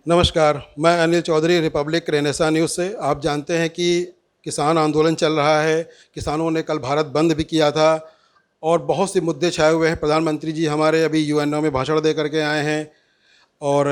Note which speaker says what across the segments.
Speaker 1: नमस्कार, मैं Anil Chaudhary, Republic Renaissance News से। आप जानते हैं कि किसान आंदोलन चल रहा है। किसानों ने कल भारत बंद भी किया था और बहुत से मुद्दे छाए हुए हैं। प्रधानमंत्री जी हमारे अभी यूएनओ में भाषण दे करके आए हैं और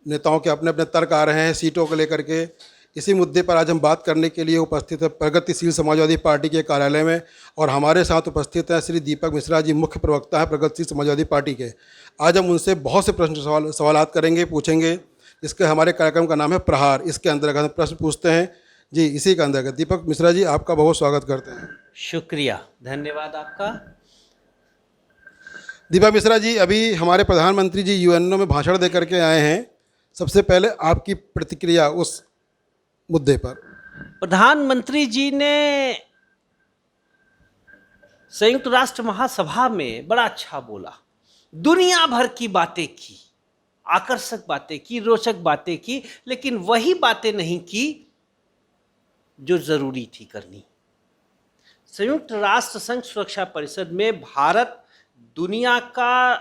Speaker 1: नेताओं के अपने अपने तर्क आ रहे हैं सीटों को लेकर के। इसी मुद्दे पर आज हम बात करने के लिए उपस्थित है प्रगतिशील समाजवादी पार्टी के कार्यालय में, और हमारे साथ उपस्थित हैं श्री दीपक मिश्रा जी, मुख्य प्रवक्ता हैं प्रगतिशील समाजवादी पार्टी के। आज हम उनसे बहुत से प्रश्न सवालात करेंगे, पूछेंगे। इसके हमारे कार्यक्रम का नाम है प्रहार। इसके अंतर्गत हम प्रश्न पूछते हैं जी। इसी के अंतर्गत दीपक मिश्रा जी, आपका बहुत स्वागत करते हैं।
Speaker 2: शुक्रिया, धन्यवाद आपका।
Speaker 1: दीपक मिश्रा जी, अभी हमारे प्रधानमंत्री जी यूएनओ में भाषण दे करके आए हैं। सबसे पहले आपकी प्रतिक्रिया उस मुद्दे पर।
Speaker 2: प्रधानमंत्री जी ने संयुक्त राष्ट्र महासभा में बड़ा अच्छा बोला, दुनिया भर की बातें की, आकर्षक बातें की, रोचक बातें की, लेकिन वही बातें नहीं की जो जरूरी थी करनी। संयुक्त राष्ट्र संघ सुरक्षा परिषद में भारत दुनिया का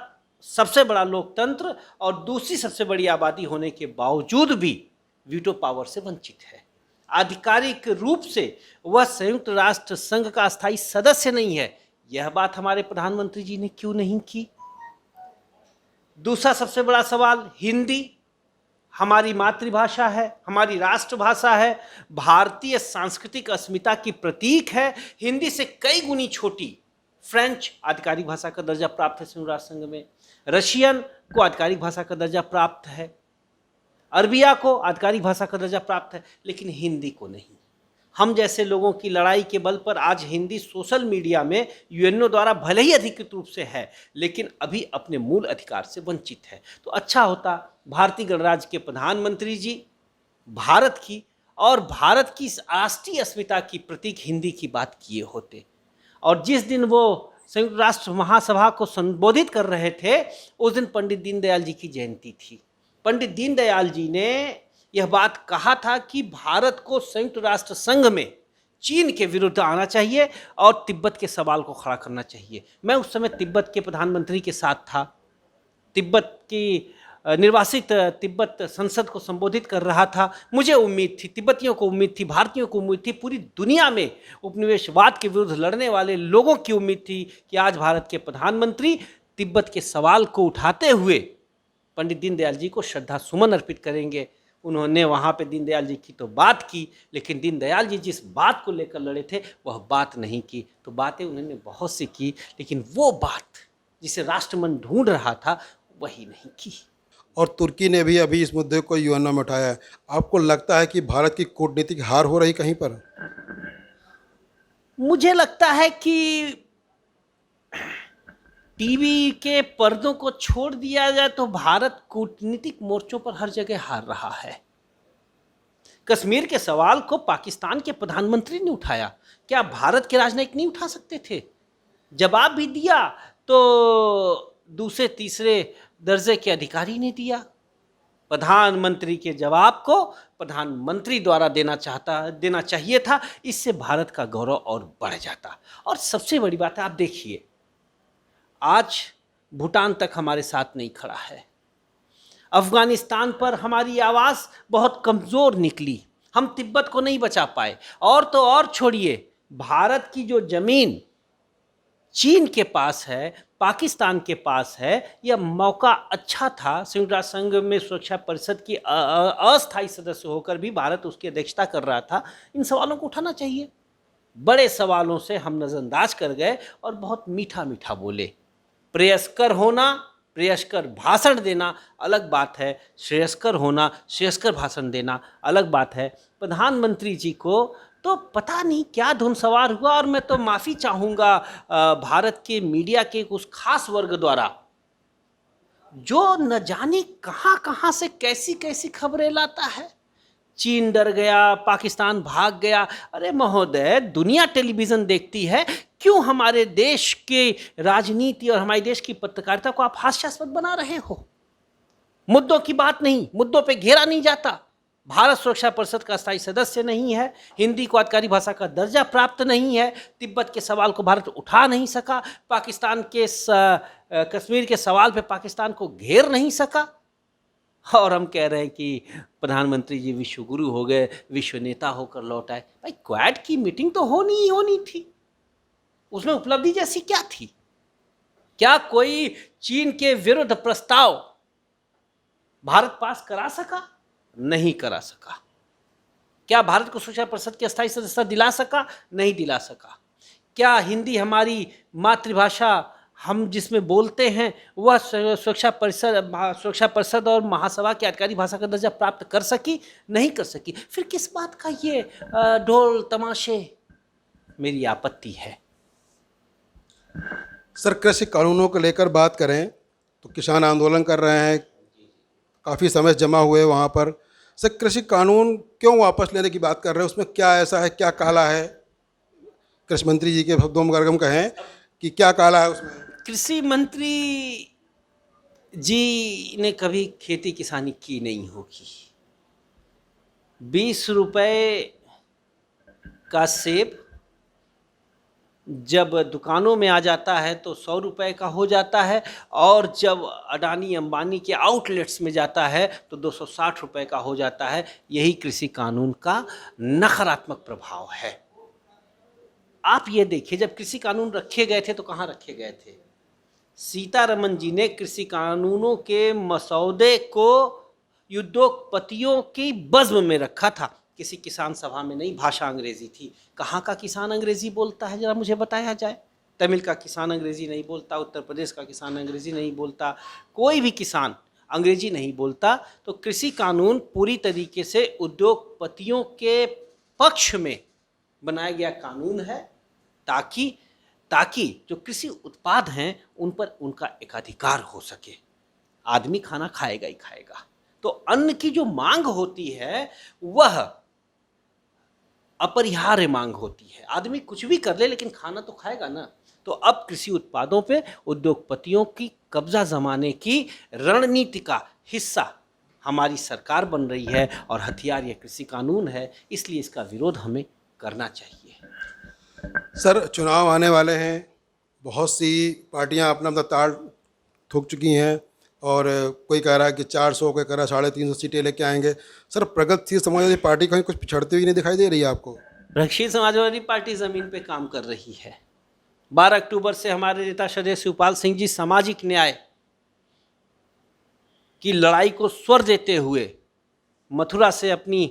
Speaker 2: सबसे बड़ा लोकतंत्र और दूसरी सबसे बड़ी आबादी होने के बावजूद भी वीटो पावर से वंचित है। आधिकारिक रूप से वह संयुक्त राष्ट्र संघ का अस्थायी सदस्य नहीं है। यह बात हमारे प्रधानमंत्री जी ने क्यों नहीं की? दूसरा सबसे बड़ा सवाल, हिंदी हमारी मातृभाषा है, हमारी राष्ट्रभाषा है, भारतीय सांस्कृतिक अस्मिता की प्रतीक है। हिंदी से कई गुनी छोटी फ्रेंच आधिकारिक भाषा का दर्जा प्राप्त है संयुक्त राष्ट्र संघ में, रशियन को आधिकारिक भाषा का दर्जा प्राप्त है, अरबिया को आधिकारिक भाषा का दर्जा प्राप्त है, लेकिन हिंदी को नहीं। हम जैसे लोगों की लड़ाई के बल पर आज हिंदी सोशल मीडिया में यूएनओ द्वारा भले ही अधिकृत रूप से है, लेकिन अभी अपने मूल अधिकार से वंचित है। तो अच्छा होता भारतीय गणराज्य के प्रधानमंत्री जी भारत की और भारत की राष्ट्रीय अस्मिता की प्रतीक हिंदी की बात किए होते। और जिस दिन वो संयुक्त राष्ट्र महासभा को संबोधित कर रहे थे, उस दिन पंडित दीनदयाल जी की जयंती थी। पंडित दीनदयाल जी ने यह बात कहा था कि भारत को संयुक्त राष्ट्र संघ में चीन के विरुद्ध आना चाहिए और तिब्बत के सवाल को खड़ा करना चाहिए। मैं उस समय तिब्बत के प्रधानमंत्री के साथ था, तिब्बत की निर्वासित तिब्बत संसद को संबोधित कर रहा था। मुझे उम्मीद थी, तिब्बतियों को उम्मीद थी, भारतीयों को उम्मीद थी, पूरी दुनिया में उपनिवेशवाद के विरुद्ध लड़ने वाले लोगों की उम्मीद थी कि आज भारत के प्रधानमंत्री तिब्बत के सवाल को उठाते हुए पंडित दीनदयाल जी को श्रद्धा सुमन अर्पित करेंगे। उन्होंने वहाँ पे दीनदयाल जी की तो बात की, लेकिन दीनदयाल जी जिस बात को लेकर लड़े थे वह बात नहीं की। तो बातें उन्होंने बहुत सी की, लेकिन वो बात जिसे राष्ट्रमन ढूंढ रहा था वही नहीं की।
Speaker 1: और तुर्की ने भी अभी इस मुद्दे को यूएनओ में उठाया है। आपको लगता है कि भारत की कूटनीतिक हार हो रही कहीं पर?
Speaker 2: मुझे लगता है कि टीवी के पर्दों को छोड़ दिया जाए तो भारत कूटनीतिक मोर्चों पर हर जगह हार रहा है। कश्मीर के सवाल को पाकिस्तान के प्रधानमंत्री ने उठाया, क्या भारत के राजनयिक नहीं उठा सकते थे? जवाब भी दिया तो दूसरे तीसरे दर्जे के अधिकारी ने दिया। प्रधानमंत्री के जवाब को प्रधानमंत्री द्वारा देना चाहिए था। इससे भारत का गौरव और बढ़ जाता। और सबसे बड़ी बात है, आप देखिए आज भूटान तक हमारे साथ नहीं खड़ा है। अफगानिस्तान पर हमारी आवाज़ बहुत कमज़ोर निकली, हम तिब्बत को नहीं बचा पाए। और तो और छोड़िए, भारत की जो ज़मीन चीन के पास है, पाकिस्तान के पास है, यह मौका अच्छा था। संयुक्त राष्ट्र संघ में सुरक्षा परिषद की अस्थायी सदस्य होकर भी भारत उसकी अध्यक्षता कर रहा था। इन सवालों को उठाना चाहिए। बड़े सवालों से हम नज़रअंदाज कर गए और बहुत मीठा मीठा बोले। प्रेयस्कर होना, प्रेयस्कर भाषण देना अलग बात है, श्रेयस्कर होना, श्रेयस्कर भाषण देना अलग बात है। प्रधानमंत्री जी को तो पता नहीं क्या धुन सवार हुआ। और मैं तो माफ़ी चाहूँगा भारत के मीडिया के उस खास वर्ग द्वारा जो न जाने कहाँ कहाँ से कैसी कैसी खबरें लाता है। चीन डर गया, पाकिस्तान भाग गया। अरे महोदय, दुनिया टेलीविज़न देखती है, क्यों हमारे देश के राजनीति और हमारे देश की पत्रकारिता को आप हास्यास्पद बना रहे हो? मुद्दों की बात नहीं, मुद्दों पे घेरा नहीं जाता। भारत सुरक्षा परिषद का स्थायी सदस्य नहीं है, हिंदी को आधिकारिक भाषा का दर्जा प्राप्त नहीं है, तिब्बत के सवाल को भारत उठा नहीं सका, पाकिस्तान के कश्मीर के सवाल पे पाकिस्तान को घेर नहीं सका। और हम कह रहे हैं कि प्रधानमंत्री जी विश्व गुरु हो गए, विश्व नेता होकर लौट आए। भाई क्वाड की मीटिंग तो होनी ही होनी थी, उसमें उपलब्धि जैसी क्या थी? क्या कोई चीन के विरुद्ध प्रस्ताव भारत पास करा सका? नहीं करा सका। क्या भारत को सुरक्षा परिषद की अस्थायी सदस्यता दिला सका? नहीं दिला सका। क्या हिंदी हमारी मातृभाषा हम जिसमें बोलते हैं वह सुरक्षा परिषद और महासभा की अधिकारी भाषा का दर्जा प्राप्त कर सकी? नहीं कर सकी। फिर किस बात का ये ढोल तमाशे? मेरी आपत्ति है।
Speaker 1: सर, कृषि कानूनों को लेकर बात करें तो किसान आंदोलन कर रहे हैं, काफ़ी समय जमा हुए वहाँ पर। सर, कृषि कानून क्यों वापस लेने की बात कर रहे हैं? उसमें क्या ऐसा है, क्या काला है? कृषि मंत्री जी के शब्दों में अगर हम कहें कि क्या काला है उसमें?
Speaker 2: कृषि मंत्री जी ने कभी खेती किसानी की नहीं होगी। 20 रुपए का सेब जब दुकानों में आ जाता है तो 100 रुपए का हो जाता है, और जब अडानी अंबानी के आउटलेट्स में जाता है तो 260 रुपए का हो जाता है। यही कृषि कानून का नकारात्मक प्रभाव है। आप ये देखिए, जब कृषि कानून रखे गए थे तो कहाँ रखे गए थे? सीतारमन जी ने कृषि कानूनों के मसौदे को उद्योगपतियों की बज़्म में रखा था, किसी किसान सभा में नहीं। भाषा अंग्रेजी थी। कहाँ का किसान अंग्रेजी बोलता है, जरा मुझे बताया जाए? तमिल का किसान अंग्रेजी नहीं बोलता, उत्तर प्रदेश का किसान अंग्रेजी नहीं बोलता, कोई भी किसान अंग्रेजी नहीं बोलता। तो कृषि कानून पूरी तरीके से उद्योगपतियों के पक्ष में बनाया गया कानून है, ताकि जो कृषि उत्पाद हैं उन पर उनका एकाधिकार हो सके। आदमी खाना खाएगा ही खाएगा, तो अन्न की जो मांग होती है वह अपरिहार्य मांग होती है। आदमी कुछ भी कर ले लेकिन खाना तो खाएगा ना। तो अब कृषि उत्पादों पे उद्योगपतियों की कब्जा जमाने की रणनीति का हिस्सा हमारी सरकार बन रही है, और हथियार यह कृषि कानून है। इसलिए इसका विरोध हमें करना चाहिए।
Speaker 1: सर, चुनाव आने वाले हैं, बहुत सी पार्टियां अपना अपना ताल ठोक चुकी हैं, और कोई कह रहा है कि 400, कोई कह रहा है 350 सीटें लेके आएंगे। सर, प्रगतिशील समाजवादी पार्टी कहीं कुछ पिछड़ती हुई नहीं दिखाई दे रही है आपको?
Speaker 2: प्रगतिशील समाजवादी पार्टी ज़मीन पे काम कर रही है। 12 अक्टूबर से हमारे नेता श्रद्धेय शिवपाल सिंह जी सामाजिक न्याय की लड़ाई को स्वर देते हुए मथुरा से अपनी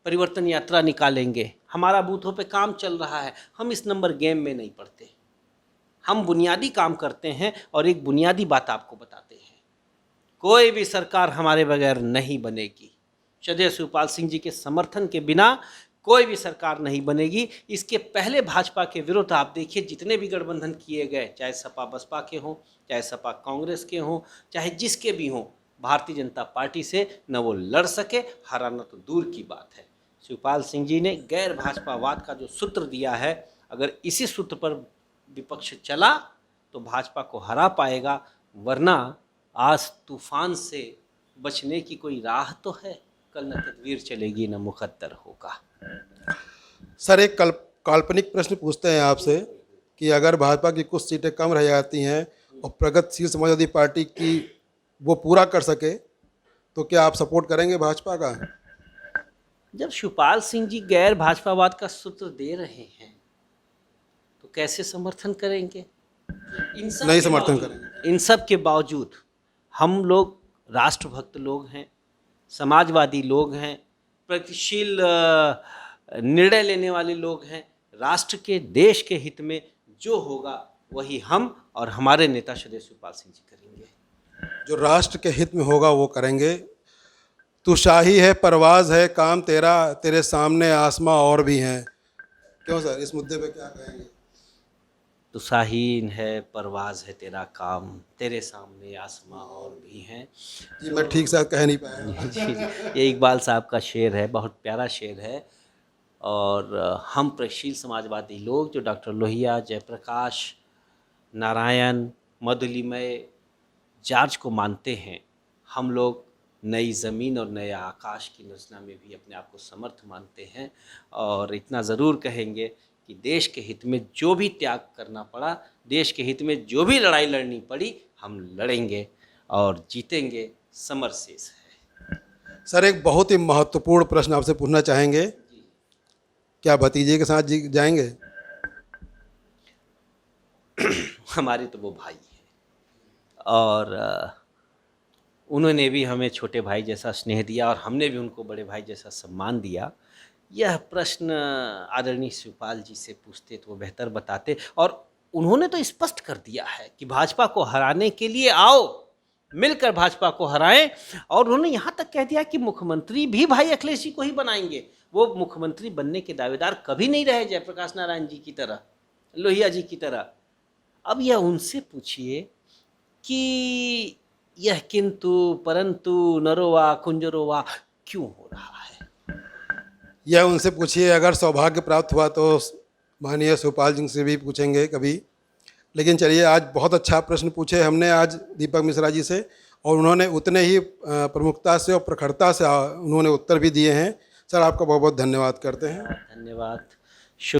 Speaker 2: परिवर्तन यात्रा निकालेंगे। हमारा बूथों पे काम चल रहा है। हम इस नंबर गेम में नहीं पड़ते, हम बुनियादी काम करते हैं। और एक बुनियादी बात आपको बताते हैं, कोई भी सरकार हमारे बगैर नहीं बनेगी। श्रद्धेय शिवपाल सिंह जी के समर्थन के बिना कोई भी सरकार नहीं बनेगी। इसके पहले भाजपा के विरुद्ध आप देखिए, जितने भी गठबंधन किए गए, चाहे सपा बसपा के हों, चाहे सपा कांग्रेस के हों, चाहे जिसके भी हों, भारतीय जनता पार्टी से न वो लड़ सके, हराना तो दूर की बात है। शिवपाल सिंह जी ने गैर भाजपावाद का जो सूत्र दिया है, अगर इसी सूत्र पर विपक्ष चला तो भाजपा को हरा पाएगा, वरना आज तूफान से बचने की कोई राह तो है, कल न तदबीर चलेगी न मुकद्दर होगा।
Speaker 1: सर, एक काल्पनिक प्रश्न पूछते हैं आपसे कि अगर भाजपा की कुछ सीटें कम रह जाती हैं और प्रगतिशील समाजवादी पार्टी की वो पूरा कर सके, तो क्या आप सपोर्ट करेंगे भाजपा का?
Speaker 2: जब शिवपाल सिंह जी गैर भाजपावाद का सूत्र दे रहे हैं तो कैसे समर्थन करेंगे?
Speaker 1: नहीं समर्थन करेंगे।
Speaker 2: इन सब के बावजूद हम लोग राष्ट्रभक्त लोग हैं, समाजवादी लोग हैं, प्रगतिशील निर्णय लेने वाले लोग हैं। राष्ट्र के, देश के हित में जो होगा वही हम और हमारे नेता श्रद्धेय शिवपाल सिंह जी करेंगे।
Speaker 1: जो राष्ट्र के हित में होगा वो करेंगे। तू शाही है, परवाज़ है, काम तेरा, तेरे सामने आसमां और भी हैं। क्यों सर, इस मुद्दे पे क्या कहेंगे?
Speaker 2: तो शाहीन है, परवाज़ है तेरा काम, तेरे सामने आसमां और भी हैं।
Speaker 1: जी, मैं ठीक से कह नहीं पाया।
Speaker 2: जी, ये इकबाल साहब का शेर है, बहुत प्यारा शेर है। और हम प्रगतिशील समाजवादी लोग जो डॉक्टर लोहिया, जयप्रकाश नारायण, मधुलिमय, जॉर्ज को मानते हैं, हम लोग नई ज़मीन और नए आकाश की रचना में भी अपने आप को समर्थ मानते हैं। और इतना ज़रूर कहेंगे कि देश के हित में जो भी त्याग करना पड़ा, देश के हित में जो भी लड़ाई लड़नी पड़ी, हम लड़ेंगे और जीतेंगे। समर शेष है।
Speaker 1: सर एक बहुत ही महत्वपूर्ण प्रश्न आपसे पूछना चाहेंगे, क्या भतीजे के साथ जाएंगे?
Speaker 2: हमारे तो वो भाई हैं और उन्होंने भी हमें छोटे भाई जैसा स्नेह दिया और हमने भी उनको बड़े भाई जैसा सम्मान दिया। यह प्रश्न आदरणीय शिवपाल जी से पूछते तो वो बेहतर बताते, और उन्होंने तो स्पष्ट कर दिया है कि भाजपा को हराने के लिए आओ, मिलकर भाजपा को हराएं। और उन्होंने यहाँ तक कह दिया कि मुख्यमंत्री भी भाई अखिलेश जी को ही बनाएंगे। वो मुख्यमंत्री बनने के दावेदार कभी नहीं रहे जयप्रकाश नारायण जी की तरह, लोहिया जी की तरह। अब यह उनसे पूछिए कि यह किंतु परंतु नरोवा कुंजरोवा क्यों हो रहा है।
Speaker 1: यह उनसे पूछिए, अगर सौभाग्य प्राप्त हुआ तो माननीय शिवपाल जी से भी पूछेंगे कभी। लेकिन चलिए, आज बहुत अच्छा प्रश्न पूछे हमने आज दीपक मिश्रा जी से, और उन्होंने उतने ही प्रमुखता से और प्रखरता से उन्होंने उत्तर भी दिए हैं। सर आपका बहुत बहुत धन्यवाद करते हैं।
Speaker 2: धन्यवाद।